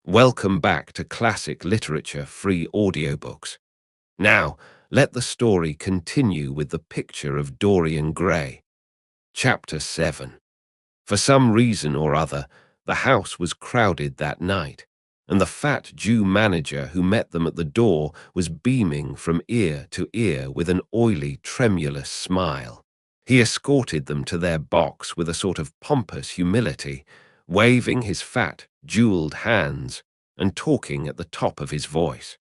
Welcome back to Classic Literature Free Audiobooks. Now, let the story continue with the Picture of Dorian Gray. Chapter 7. For some reason or other, the house was crowded that night, and the fat Jew manager who met them at the door was beaming from ear to ear with an oily, tremulous smile. He escorted them to their box with a sort of pompous humility, waving his fat, jeweled hands and talking at the top of his voice.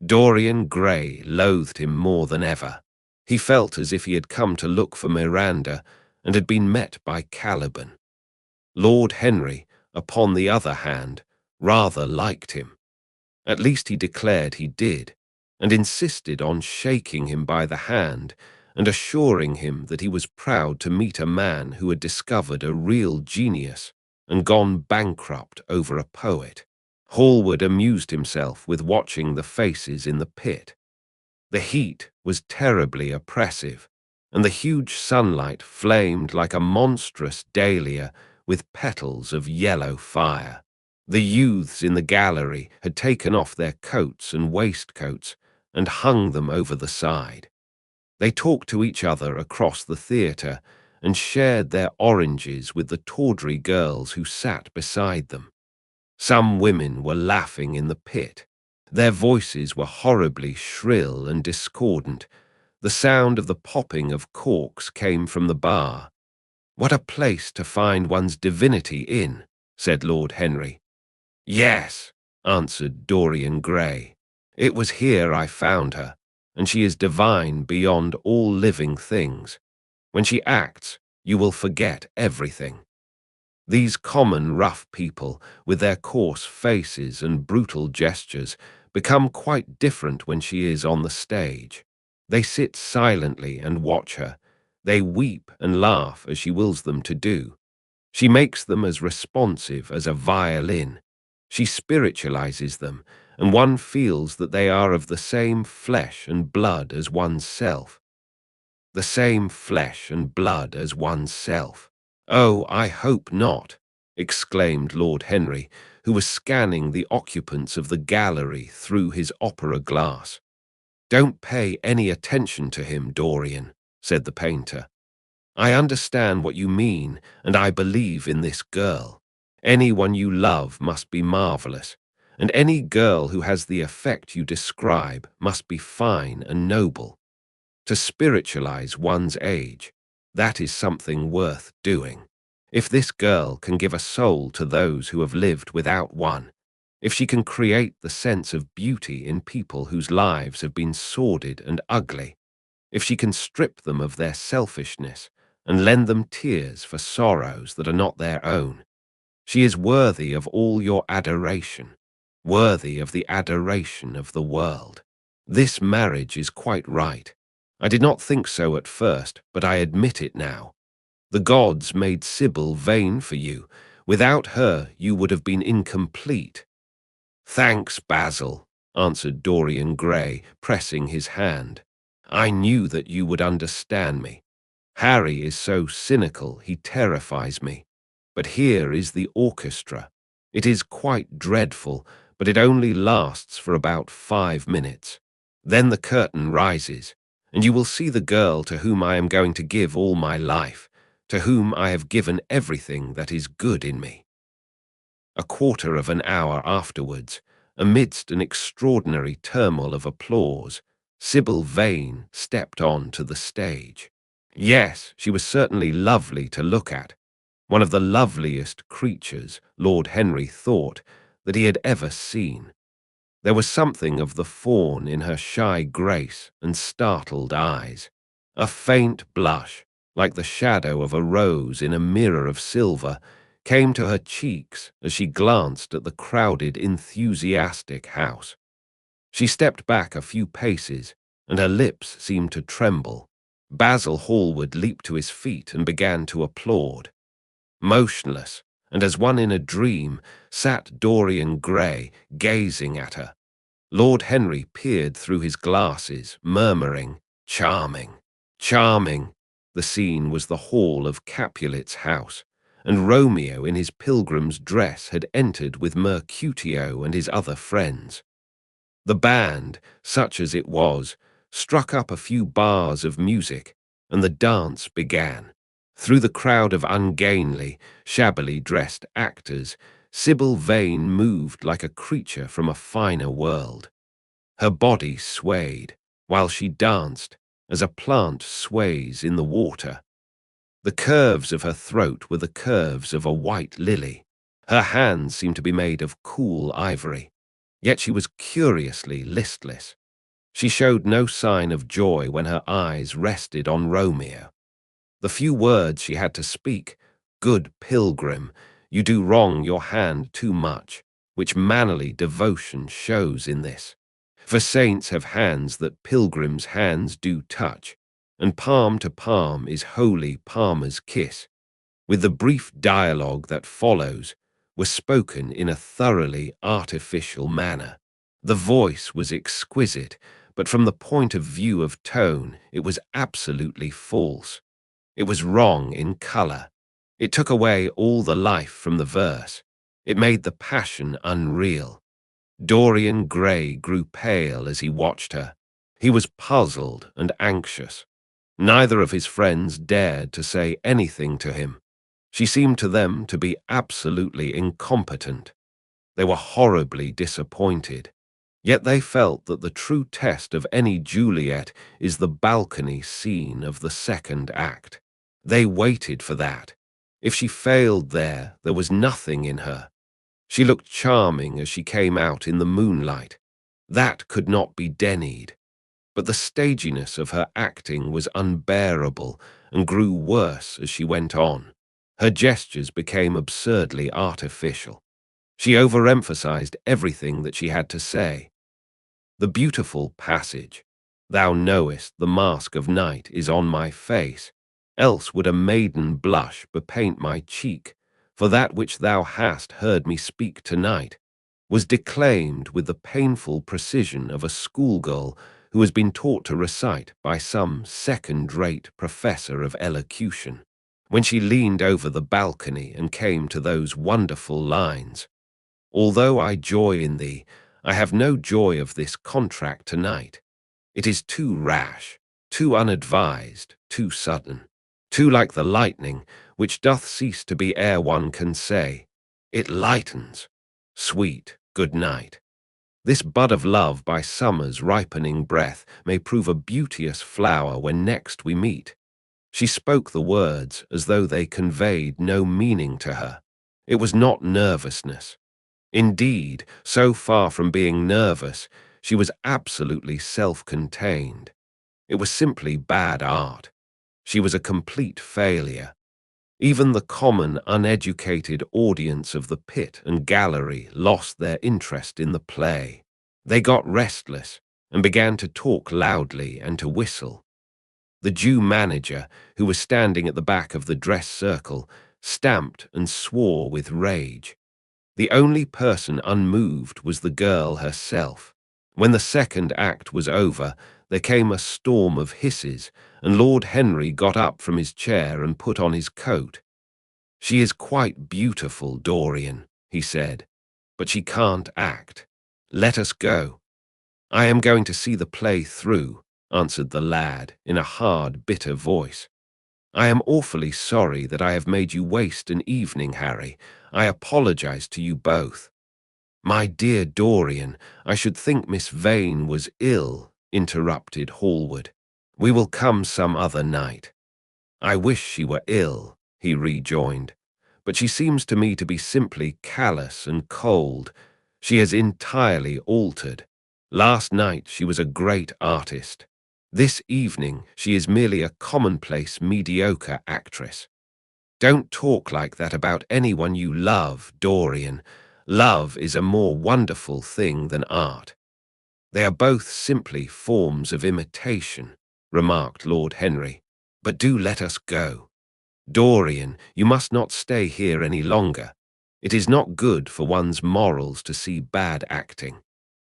Dorian Gray loathed him more than ever. He felt as if he had come to look for Miranda and had been met by Caliban. Lord Henry, upon the other hand, rather liked him. At least he declared he did, and insisted on shaking him by the hand and assuring him that he was proud to meet a man who had discovered a real genius and gone bankrupt over a poet. Hallward amused himself with watching the faces in the pit. The heat was terribly oppressive, and the huge sunlight flamed like a monstrous dahlia with petals of yellow fire. The youths in the gallery had taken off their coats and waistcoats and hung them over the side. They talked to each other across the theatre and shared their oranges with the tawdry girls who sat beside them. Some women were laughing in the pit. Their voices were horribly shrill and discordant. The sound of the popping of corks came from the bar. "What a place to find one's divinity in," said Lord Henry. "Yes," answered Dorian Gray. "It was here I found her, and she is divine beyond all living things. When she acts, you will forget everything." These common rough people, with their coarse faces and brutal gestures, become quite different when she is on the stage. They sit silently and watch her. They weep and laugh as she wills them to do. She makes them as responsive as a violin. She spiritualizes them, and one feels that they are of the same flesh and blood as one's self. The same flesh and blood as one's self. "Oh, I hope not," exclaimed Lord Henry, who was scanning the occupants of the gallery through his opera glass. "Don't pay any attention to him, Dorian," said the painter. "I understand what you mean, and I believe in this girl. Anyone you love must be marvelous, and any girl who has the effect you describe must be fine and noble. To spiritualize one's age, that is something worth doing. If this girl can give a soul to those who have lived without one, if she can create the sense of beauty in people whose lives have been sordid and ugly, if she can strip them of their selfishness and lend them tears for sorrows that are not their own, she is worthy of all your adoration, worthy of the adoration of the world. This marriage is quite right. I did not think so at first, but I admit it now. The gods made Sibyl vain for you. Without her, you would have been incomplete." "Thanks, Basil," answered Dorian Gray, pressing his hand. "I knew that you would understand me. Harry is so cynical, he terrifies me. But here is the orchestra. It is quite dreadful, but it only lasts for about 5 minutes. Then the curtain rises, and you will see the girl to whom I am going to give all my life, to whom I have given everything that is good in me." A quarter of an hour afterwards, amidst an extraordinary turmoil of applause, Sibyl Vane stepped on to the stage. Yes, she was certainly lovely to look at, one of the loveliest creatures, Lord Henry thought, that he had ever seen. There was something of the fawn in her shy grace and startled eyes. A faint blush, like the shadow of a rose in a mirror of silver, came to her cheeks as she glanced at the crowded, enthusiastic house. She stepped back a few paces, and her lips seemed to tremble. Basil Hallward leaped to his feet and began to applaud. Motionless, and as one in a dream, sat Dorian Gray, gazing at her. Lord Henry peered through his glasses, murmuring, "Charming, charming." The scene was the hall of Capulet's house, and Romeo in his pilgrim's dress had entered with Mercutio and his other friends. The band, such as it was, struck up a few bars of music, and the dance began. Through the crowd of ungainly, shabbily dressed actors, Sybil Vane moved like a creature from a finer world. Her body swayed, while she danced, as a plant sways in the water. The curves of her throat were the curves of a white lily. Her hands seemed to be made of cool ivory, yet she was curiously listless. She showed no sign of joy when her eyes rested on Romeo. The few words she had to speak, "Good pilgrim, you do wrong your hand too much," which mannerly devotion shows in this. For saints have hands that pilgrims' hands do touch, and palm to palm is holy palmer's kiss, with the brief dialogue that follows, were spoken in a thoroughly artificial manner. The voice was exquisite, but from the point of view of tone, it was absolutely false. It was wrong in color. It took away all the life from the verse. It made the passion unreal. Dorian Gray grew pale as he watched her. He was puzzled and anxious. Neither of his friends dared to say anything to him. She seemed to them to be absolutely incompetent. They were horribly disappointed. Yet they felt that the true test of any Juliet is the balcony scene of the second act. They waited for that. If she failed there was nothing in her. She looked charming as she came out in the moonlight. That could not be denied. But the staginess of her acting was unbearable and grew worse as she went on. Her gestures became absurdly artificial. She overemphasized everything that she had to say. The beautiful passage, "Thou knowest the mask of night is on my face, else would a maiden blush bepaint my cheek, for that which thou hast heard me speak tonight," was declaimed with the painful precision of a schoolgirl who has been taught to recite by some second-rate professor of elocution. When she leaned over the balcony and came to those wonderful lines, "Although I joy in thee, I have no joy of this contract tonight. It is too rash, too unadvised, too sudden, too like the lightning, which doth cease to be ere one can say, it lightens. Sweet good night. This bud of love by summer's ripening breath may prove a beauteous flower when next we meet." She spoke the words as though they conveyed no meaning to her. It was not nervousness. Indeed, so far from being nervous, she was absolutely self-contained. It was simply bad art. She was a complete failure. Even the common, uneducated audience of the pit and gallery lost their interest in the play. They got restless and began to talk loudly and to whistle. The Jew manager, who was standing at the back of the dress circle, stamped and swore with rage. The only person unmoved was the girl herself. When the second act was over, there came a storm of hisses, and Lord Henry got up from his chair and put on his coat. "She is quite beautiful, Dorian," he said, "but she can't act. Let us go." "I am going to see the play through," answered the lad in a hard, bitter voice. "I am awfully sorry that I have made you waste an evening, Harry. I apologize to you both." "My dear Dorian, I should think Miss Vane was ill," interrupted Hallward. "We will come some other night." "I wish she were ill," he rejoined, "but she seems to me to be simply callous and cold. She has entirely altered. Last night she was a great artist. This evening she is merely a commonplace, mediocre actress. Don't talk like that about anyone you love, Dorian. Love is a more wonderful thing than art." "They are both simply forms of imitation," remarked Lord Henry. "But do let us go. Dorian, you must not stay here any longer. It is not good for one's morals to see bad acting.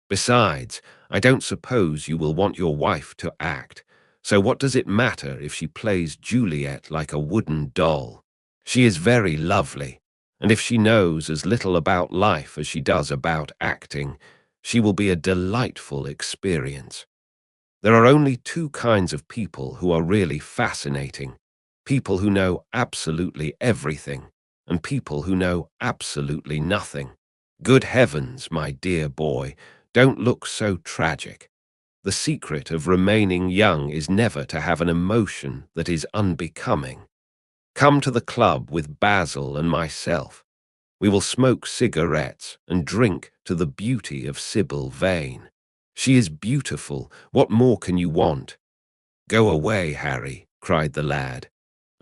Besides, I don't suppose you will want your wife to act, so what does it matter if she plays Juliet like a wooden doll?" She is very lovely, and if she knows as little about life as she does about acting, she will be a delightful experience. There are only two kinds of people who are really fascinating: people who know absolutely everything, and people who know absolutely nothing. Good heavens, my dear boy, don't look so tragic. The secret of remaining young is never to have an emotion that is unbecoming. Come to the club with Basil and myself. We will smoke cigarettes and drink to the beauty of Sybil Vane. She is beautiful. What more can you want? Go away, Harry, cried the lad.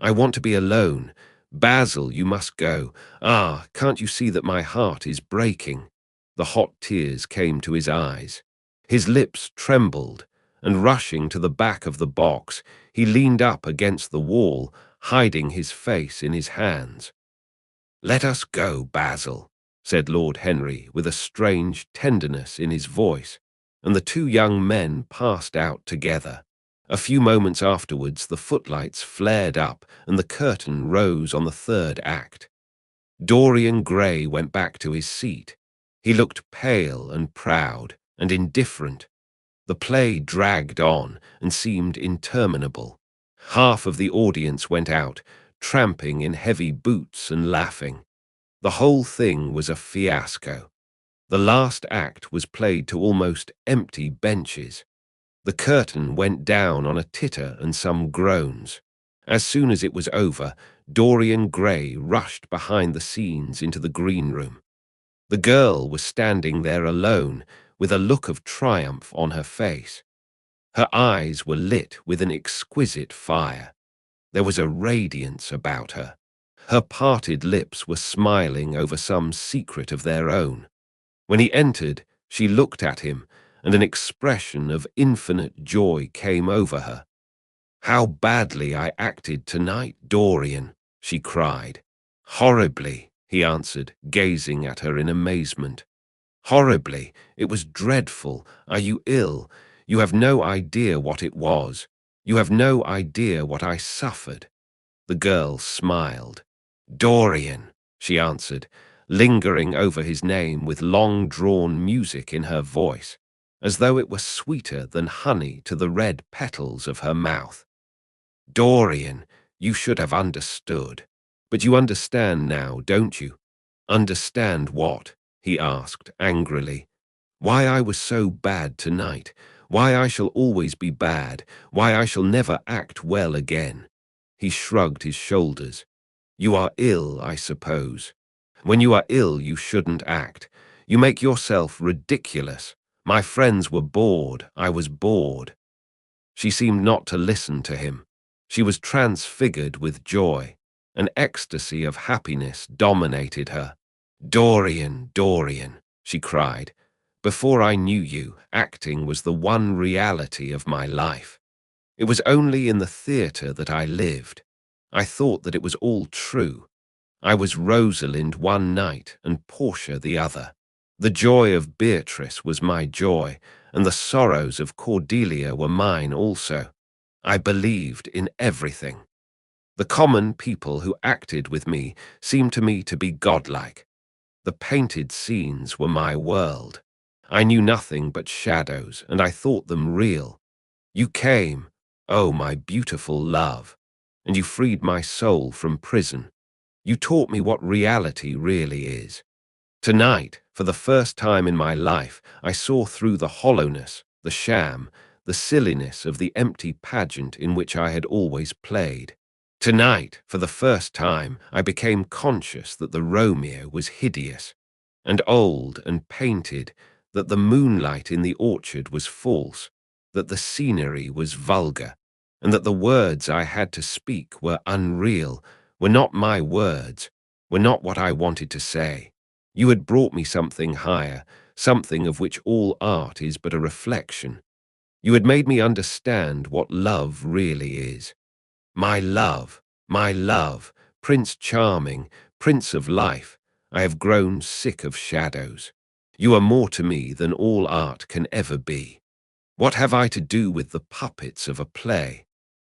I want to be alone. Basil, you must go. Ah, can't you see that my heart is breaking? The hot tears came to his eyes. His lips trembled, and rushing to the back of the box, he leaned up against the wall, hiding his face in his hands. Let us go, Basil, said Lord Henry with a strange tenderness in his voice, and the two young men passed out together. A few moments afterwards the footlights flared up and the curtain rose on the third act. Dorian Gray went back to his seat. He looked pale and proud and indifferent. The play dragged on and seemed interminable. Half of the audience went out, tramping in heavy boots and laughing. The whole thing was a fiasco. The last act was played to almost empty benches. The curtain went down on a titter and some groans. As soon as it was over, Dorian Gray rushed behind the scenes into the green room. The girl was standing there alone, with a look of triumph on her face. Her eyes were lit with an exquisite fire. There was a radiance about her. Her parted lips were smiling over some secret of their own. When he entered, she looked at him, and an expression of infinite joy came over her. How badly I acted tonight, Dorian, she cried. Horribly, he answered, gazing at her in amazement. Horribly. It was dreadful. Are you ill? You have no idea what it was. You have no idea what I suffered. The girl smiled. Dorian, she answered, lingering over his name with long-drawn music in her voice, as though it were sweeter than honey to the red petals of her mouth. Dorian, you should have understood. But you understand now, don't you? Understand what? He asked angrily. Why I was so bad tonight, why I shall always be bad, why I shall never act well again. He shrugged his shoulders. You are ill, I suppose. When you are ill, you shouldn't act. You make yourself ridiculous. My friends were bored. I was bored. She seemed not to listen to him. She was transfigured with joy. An ecstasy of happiness dominated her. Dorian, Dorian, she cried. Before I knew you, acting was the one reality of my life. It was only in the theatre that I lived. I thought that it was all true. I was Rosalind one night and Portia the other. The joy of Beatrice was my joy, and the sorrows of Cordelia were mine also. I believed in everything. The common people who acted with me seemed to me to be godlike. The painted scenes were my world. I knew nothing but shadows, and I thought them real. You came, oh, my beautiful love, and you freed my soul from prison. You taught me what reality really is. Tonight, for the first time in my life, I saw through the hollowness, the sham, the silliness of the empty pageant in which I had always played. Tonight, for the first time, I became conscious that the Romeo was hideous and old and painted, that the moonlight in the orchard was false, that the scenery was vulgar, and that the words I had to speak were unreal, were not my words, were not what I wanted to say. You had brought me something higher, something of which all art is but a reflection. You had made me understand what love really is. My love, Prince Charming, Prince of Life, I have grown sick of shadows. You are more to me than all art can ever be. What have I to do with the puppets of a play?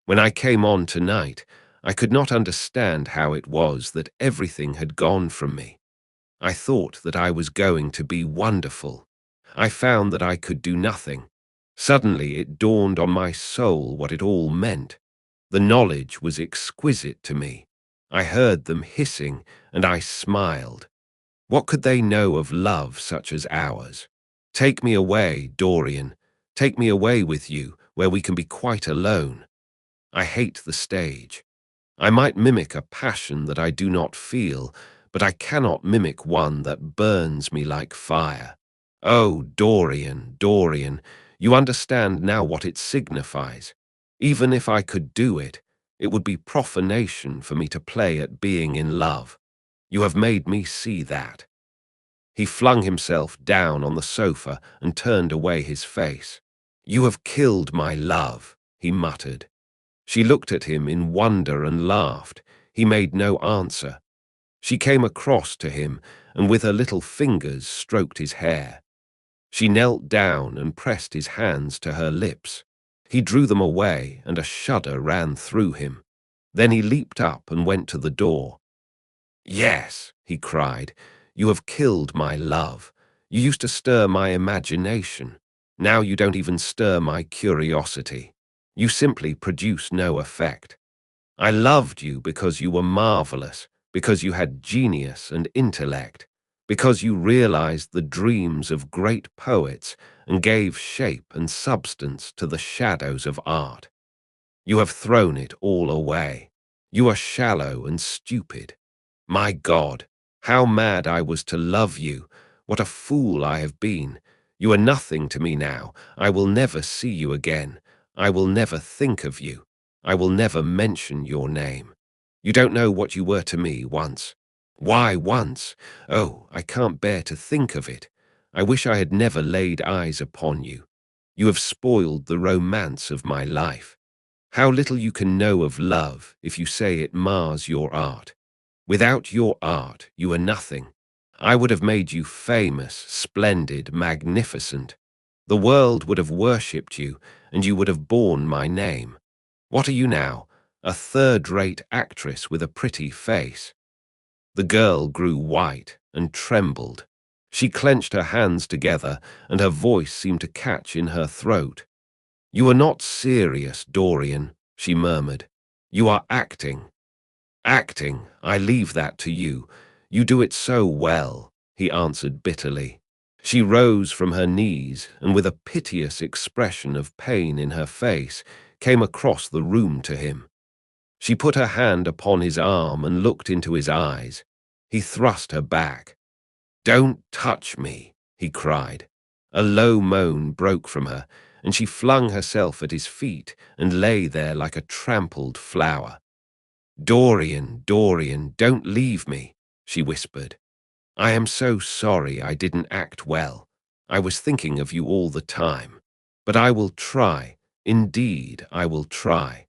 When I came on tonight, I could not understand how it was that everything had gone from me. I thought that I was going to be wonderful. I found that I could do nothing. Suddenly it dawned on my soul what it all meant. The knowledge was exquisite to me. I heard them hissing, and I smiled. What could they know of love such as ours? Take me away, Dorian. Take me away with you, where we can be quite alone. I hate the stage. I might mimic a passion that I do not feel, but I cannot mimic one that burns me like fire. Oh, Dorian, Dorian, you understand now what it signifies. Even if I could do it, it would be profanation for me to play at being in love. You have made me see that. He flung himself down on the sofa and turned away his face. You have killed my love, he muttered. She looked at him in wonder and laughed. He made no answer. She came across to him and with her little fingers stroked his hair. She knelt down and pressed his hands to her lips. He drew them away and a shudder ran through him. Then he leaped up and went to the door. Yes, he cried, you have killed my love. You used to stir my imagination. Now you don't even stir my curiosity. You simply produce no effect. I loved you because you were marvelous, because you had genius and intellect, because you realized the dreams of great poets and gave shape and substance to the shadows of art. You have thrown it all away. You are shallow and stupid. My God, how mad I was to love you. What a fool I have been. You are nothing to me now. I will never see you again. I will never think of you. I will never mention your name. You don't know what you were to me once. Why once? Oh, I can't bear to think of it. I wish I had never laid eyes upon you. You have spoiled the romance of my life. How little you can know of love if you say it mars your art. Without your art, you are nothing. I would have made you famous, splendid, magnificent. The world would have worshipped you, and you would have borne my name. What are you now? A third-rate actress with a pretty face. The girl grew white and trembled. She clenched her hands together, and her voice seemed to catch in her throat. You are not serious, Dorian, she murmured. You are acting. Acting, I leave that to you. You do it so well, he answered bitterly. She rose from her knees and with a piteous expression of pain in her face came across the room to him. She put her hand upon his arm and looked into his eyes. He thrust her back. Don't touch me, he cried. A low moan broke from her, and she flung herself at his feet and lay there like a trampled flower. Dorian, Dorian, don't leave me, she whispered. I am so sorry I didn't act well. I was thinking of you all the time. But I will try. Indeed, I will try.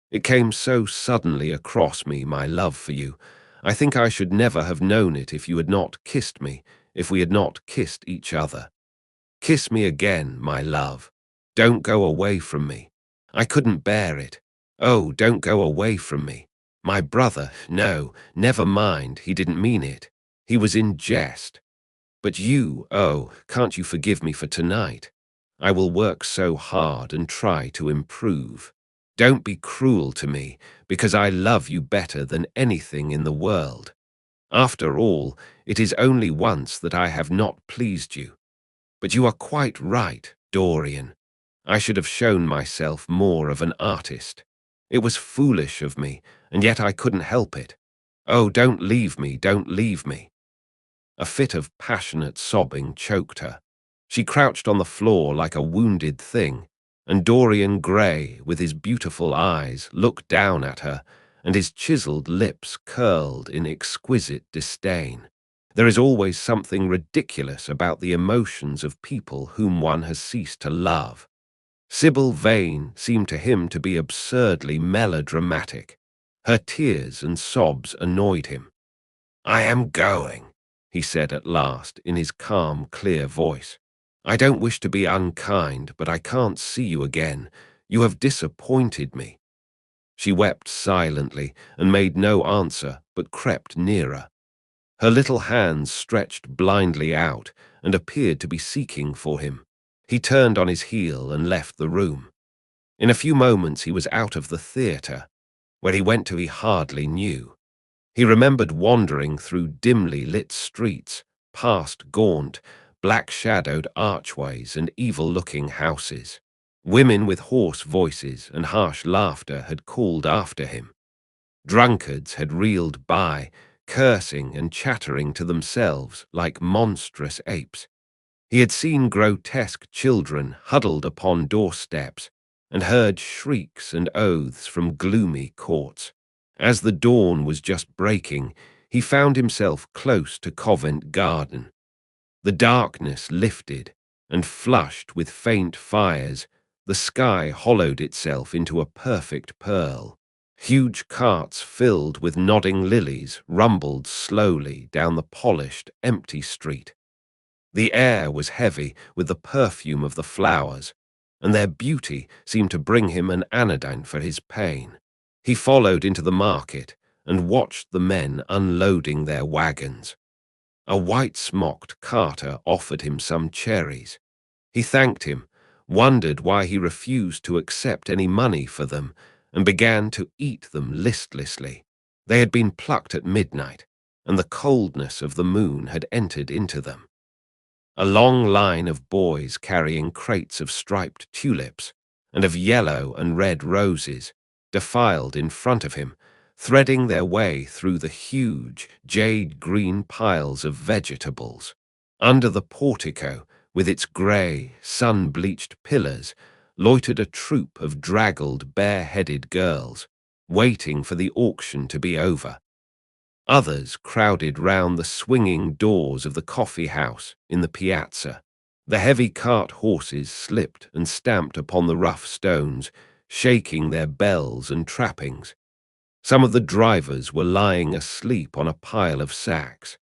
It came so suddenly across me, my love for you. I think I should never have known it if you had not kissed me, if we had not kissed each other. Kiss me again, my love. Don't go away from me. I couldn't bear it. Oh, don't go away from me. My brother, no, never mind, he didn't mean it. He was in jest. But you, oh, can't you forgive me for tonight? I will work so hard and try to improve. Don't be cruel to me, because I love you better than anything in the world. After all, it is only once that I have not pleased you. But you are quite right, Dorian. I should have shown myself more of an artist. It was foolish of me, and yet I couldn't help it. Oh, don't leave me, don't leave me. A fit of passionate sobbing choked her. She crouched on the floor like a wounded thing, and Dorian Gray, with his beautiful eyes, looked down at her, and his chiseled lips curled in exquisite disdain. There is always something ridiculous about the emotions of people whom one has ceased to love. Sybil Vane seemed to him to be absurdly melodramatic. Her tears and sobs annoyed him. I am going, he said at last in his calm, clear voice. I don't wish to be unkind, but I can't see you again. You have disappointed me. She wept silently and made no answer, but crept nearer. Her little hands stretched blindly out and appeared to be seeking for him. He turned on his heel and left the room. In a few moments he was out of the theatre. Where he went to he hardly knew. He remembered wandering through dimly lit streets, past gaunt, black-shadowed archways and evil-looking houses. Women with hoarse voices and harsh laughter had called after him. Drunkards had reeled by, cursing and chattering to themselves like monstrous apes. He had seen grotesque children huddled upon doorsteps and heard shrieks and oaths from gloomy courts. As the dawn was just breaking, he found himself close to Covent Garden. The darkness lifted, and flushed with faint fires, the sky hollowed itself into a perfect pearl. Huge carts filled with nodding lilies rumbled slowly down the polished, empty street. The air was heavy with the perfume of the flowers, and their beauty seemed to bring him an anodyne for his pain. He followed into the market and watched the men unloading their wagons. A white-smocked carter offered him some cherries. He thanked him, wondered why he refused to accept any money for them, and began to eat them listlessly. They had been plucked at midnight, and the coldness of the moon had entered into them. A long line of boys carrying crates of striped tulips and of yellow and red roses defiled in front of him, threading their way through the huge, jade-green piles of vegetables. Under the portico, with its grey, sun-bleached pillars, loitered a troop of draggled, bare-headed girls, waiting for the auction to be over. Others crowded round the swinging doors of the coffee house in the piazza. The heavy cart horses slipped and stamped upon the rough stones, shaking their bells and trappings. Some of the drivers were lying asleep on a pile of sacks.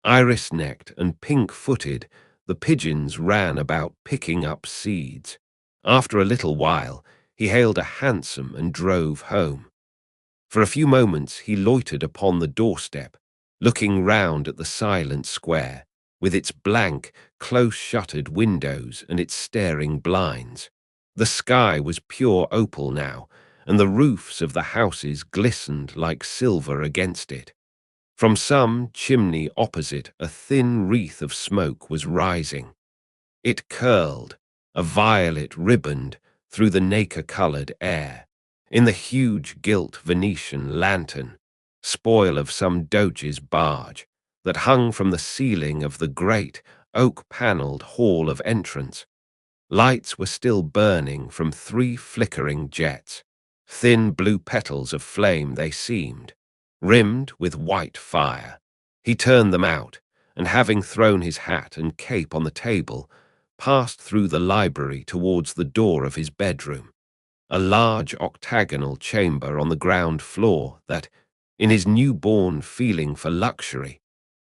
Iris-necked and pink-footed, the pigeons ran about picking up seeds. After a little while, he hailed a hansom and drove home. For a few moments he loitered upon the doorstep, looking round at the silent square, with its blank, close-shuttered windows and its staring blinds. The sky was pure opal now, and the roofs of the houses glistened like silver against it. From some chimney opposite, a thin wreath of smoke was rising. It curled, a violet riband, through the nacre-coloured air. In the huge gilt Venetian lantern, spoil of some doge's barge, that hung from the ceiling of the great, oak-panelled hall of entrance, lights were still burning from 3 flickering jets. Thin blue petals of flame they seemed, rimmed with white fire. He turned them out, and having thrown his hat and cape on the table, passed through the library towards the door of his bedroom, a large octagonal chamber on the ground floor that, in his new-born feeling for luxury,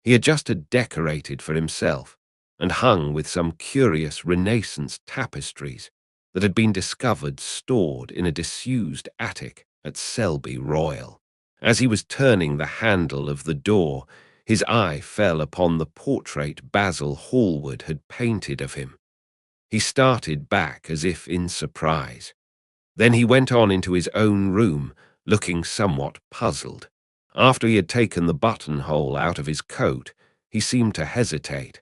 he had just decorated for himself and hung with some curious Renaissance tapestries that had been discovered stored in a disused attic at Selby Royal. As he was turning the handle of the door, his eye fell upon the portrait Basil Hallward had painted of him. He started back as if in surprise. Then he went on into his own room, looking somewhat puzzled. After he had taken the buttonhole out of his coat, he seemed to hesitate.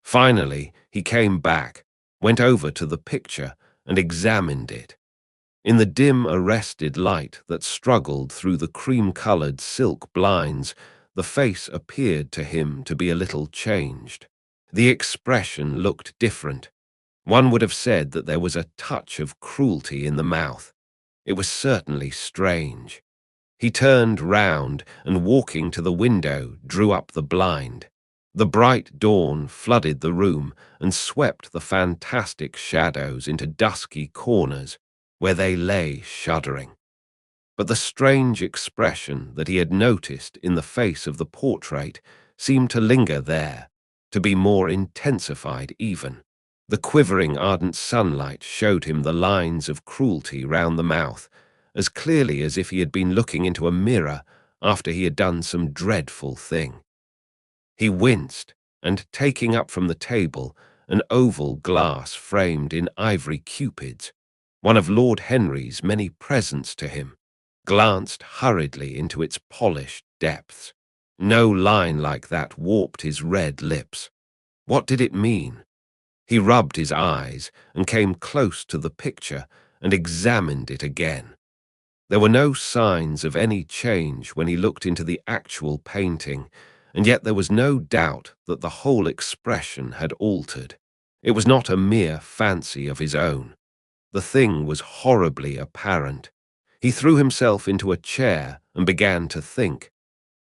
Finally, he came back, went over to the picture, and examined it. In the dim, arrested light that struggled through the cream-coloured silk blinds, the face appeared to him to be a little changed. The expression looked different. One would have said that there was a touch of cruelty in the mouth. It was certainly strange. He turned round and, walking to the window, drew up the blind. The bright dawn flooded the room and swept the fantastic shadows into dusky corners where they lay shuddering. But the strange expression that he had noticed in the face of the portrait seemed to linger there, to be more intensified even. The quivering ardent sunlight showed him the lines of cruelty round the mouth, as clearly as if he had been looking into a mirror after he had done some dreadful thing. He winced, and taking up from the table an oval glass framed in ivory cupids, one of Lord Henry's many presents to him, glanced hurriedly into its polished depths. No line like that warped his red lips. What did it mean? He rubbed his eyes and came close to the picture and examined it again. There were no signs of any change when he looked into the actual painting, and yet there was no doubt that the whole expression had altered. It was not a mere fancy of his own. The thing was horribly apparent. He threw himself into a chair and began to think.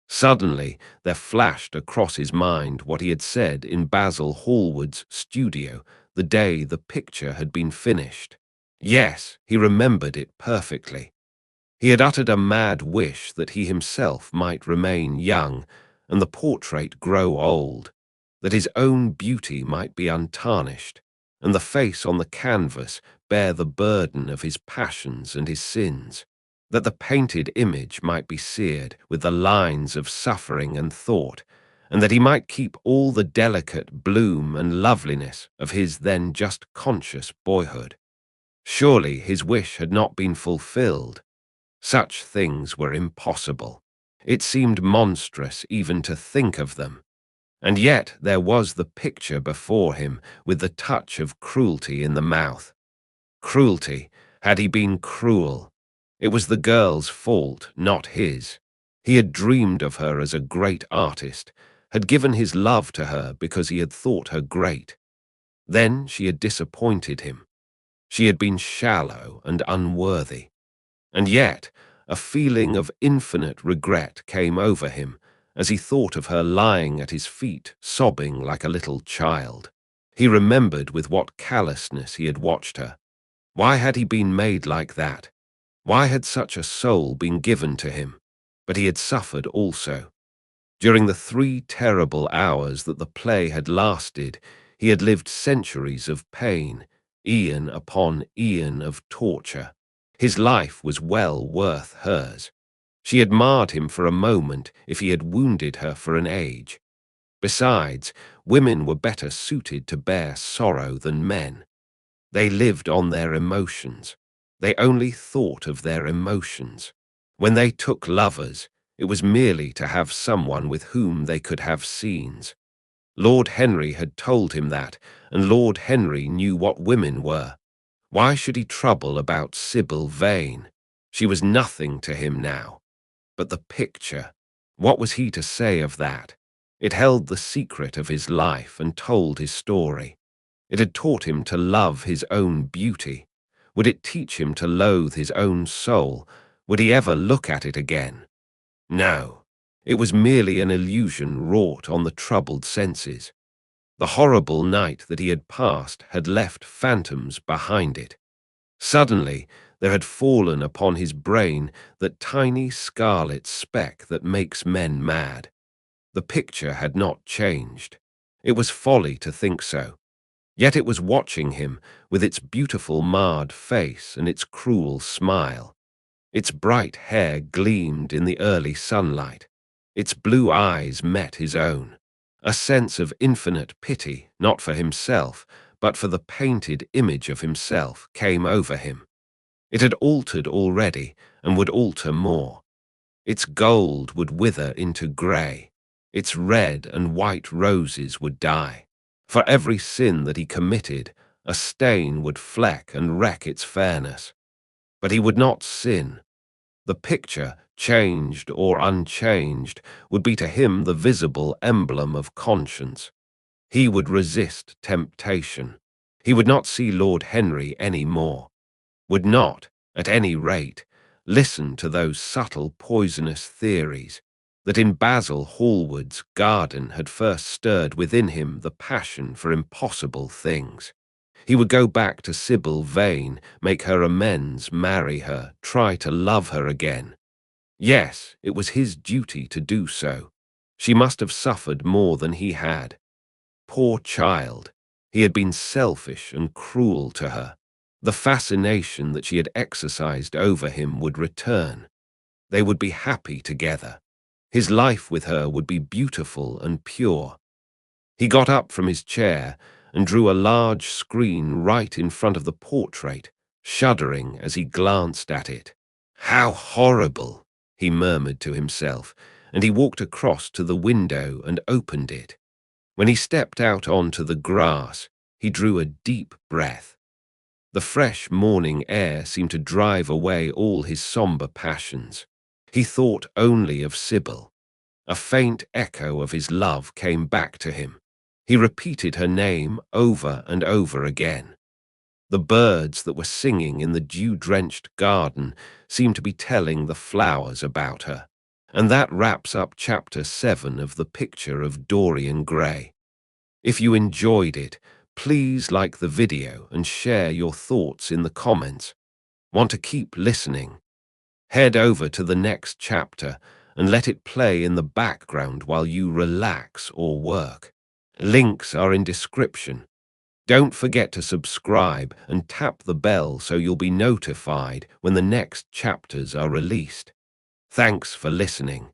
Suddenly, there flashed across his mind what he had said in Basil Hallward's studio the day the picture had been finished. Yes, he remembered it perfectly. He had uttered a mad wish that he himself might remain young and the portrait grow old, that his own beauty might be untarnished, and the face on the canvas bear the burden of his passions and his sins, that the painted image might be seared with the lines of suffering and thought, and that he might keep all the delicate bloom and loveliness of his then just conscious boyhood. Surely his wish had not been fulfilled. Such things were impossible. It seemed monstrous even to think of them. And yet there was the picture before him with the touch of cruelty in the mouth. Cruelty, had he been cruel? It was the girl's fault, not his. He had dreamed of her as a great artist, had given his love to her because he had thought her great. Then she had disappointed him. She had been shallow and unworthy. And yet, a feeling of infinite regret came over him as he thought of her lying at his feet, sobbing like a little child. He remembered with what callousness he had watched her. Why had he been made like that? Why had such a soul been given to him? But he had suffered also. During the 3 terrible hours that the play had lasted, he had lived centuries of pain, eon upon eon of torture. His life was well worth hers. She had marred him for a moment if he had wounded her for an age. Besides, women were better suited to bear sorrow than men. They lived on their emotions. They only thought of their emotions. When they took lovers, it was merely to have someone with whom they could have scenes. Lord Henry had told him that, and Lord Henry knew what women were. Why should he trouble about Sybil Vane? She was nothing to him now. But the picture, what was he to say of that? It held the secret of his life and told his story. It had taught him to love his own beauty. Would it teach him to loathe his own soul? Would he ever look at it again? No, it was merely an illusion wrought on the troubled senses. The horrible night that he had passed had left phantoms behind it. Suddenly, there had fallen upon his brain that tiny scarlet speck that makes men mad. The picture had not changed. It was folly to think so. Yet it was watching him with its beautiful marred face and its cruel smile. Its bright hair gleamed in the early sunlight. Its blue eyes met his own. A sense of infinite pity, not for himself, but for the painted image of himself, came over him. It had altered already, and would alter more. Its gold would wither into grey. Its red and white roses would die. For every sin that he committed, a stain would fleck and wreck its fairness. But he would not sin. The picture, changed or unchanged, would be to him the visible emblem of conscience. He would resist temptation. He would not see Lord Henry any more. Would not, at any rate, listen to those subtle poisonous theories that in Basil Hallward's garden had first stirred within him the passion for impossible things. He would go back to Sybil Vane, make her amends, marry her, try to love her again. Yes, it was his duty to do so. She must have suffered more than he had. Poor child, he had been selfish and cruel to her. The fascination that she had exercised over him would return. They would be happy together. His life with her would be beautiful and pure. He got up from his chair and drew a large screen right in front of the portrait, shuddering as he glanced at it. "How horrible," he murmured to himself, and he walked across to the window and opened it. When he stepped out onto the grass, he drew a deep breath. The fresh morning air seemed to drive away all his somber passions. He thought only of Sybil. A faint echo of his love came back to him. He repeated her name over and over again. The birds that were singing in the dew-drenched garden seemed to be telling the flowers about her. And that wraps up Chapter 7 of the Picture of Dorian Gray. If you enjoyed it, please like the video and share your thoughts in the comments. Want to keep listening? Head over to the next chapter and let it play in the background while you relax or work. Links are in description. Don't forget to subscribe and tap the bell so you'll be notified when the next chapters are released. Thanks for listening.